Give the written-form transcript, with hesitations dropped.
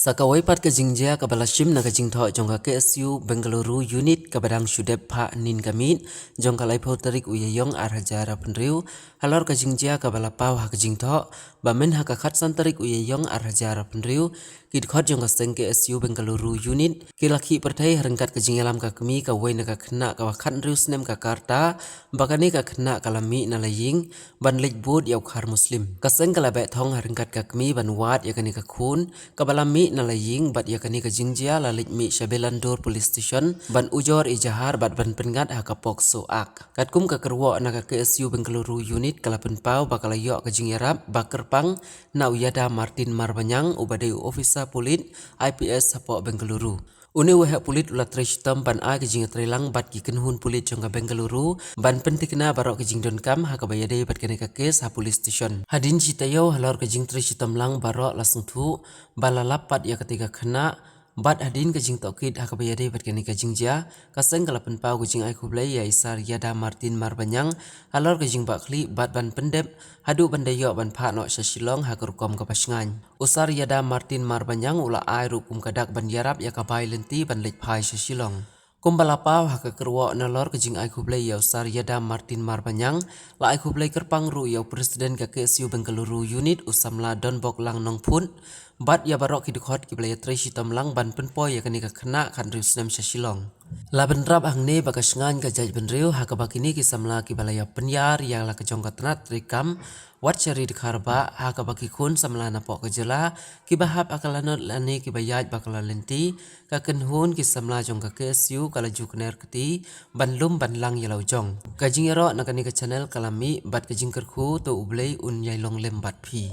Sakawai pat ka jingjia ka balashim na ka jingtho jongka KSU Bengaluru unit ka badang Shudep pha nin kamit jongka laipho tarik uyayong arhajara penriu halor ka jingjia ka balapau ha ka jingtho bamen ha ka khatsan tarik uyayong arhajara penriu kid khot jongka seng KSU Bengaluru unit kilaki pertai harengkat ka jingyalam ka kemi ka wai na ka khna ka wakhan riu snem ka karta bakani ka khna kalami na laying ban lekbud yaw khar muslim ka seng kala be thong harengkat ka kemi ban wat yakani ka khun ka balami na laying bat yakani ka jingjia lalik mi Shabelandor police station ban ujor ijahar bat ban pengat ha ka pokso ak katkum ka kerwo na ka KSU Bengaluru unit kala penpau bakala yo ka jingyarap bakerpang na uyada Martin Marbanyang ubadeu officer polit IPS Sapo Bengaluru Uni wehe pulit ulat trishtam ban a kijing trelang bat giken hun pulit jongka Bengaluru ban pentikna barok kijing donkam ha kabayade bat kene ka kes ha police station hadin citayo halor kijing trishtam lang barok lasung thu balalap pat ya ketiga kena bat hadin kijing tokit ha kabayade bat kene ka jingjia kaseng kala penpau kijing ai kublai ya isar yada Martin Marbanyang halor kijing bakli bat ban pendep hadu bandayo ban pha no Shashilong ha kurkom ka pasngan usar yada Martin Marbanyang ula ai rukum kadak ban yarap ya kabai lenti ban lek phai Shashilong kumbalapau ha ka kerwo na lor kijing ai kublai ya usar yada Martin Marbanyang la ai kublai kerpang ru ya presiden ka KSU Bengaluru unit usamla donbok lang nongpun bat ya barok kidukhot kiblai treshi tamlang ban penpo ya kani ka khna khan riu snem Shashilong laban rap hangne bakasngan ka jaj benriu ha ka bakini ki samla ki balaya penyar yang la kejong katnat rekam wat cari dikharba ha ka baki kun samla na pok kejela ki bahap akalanot lani ki bayaj bakala lenti ka kenhun ki samla jong ka KSU kala jukner keti banlum banlang yalau jong kajing ero nakani ka channel kalami bat kajing kerku to ublei un yailong lem bat phi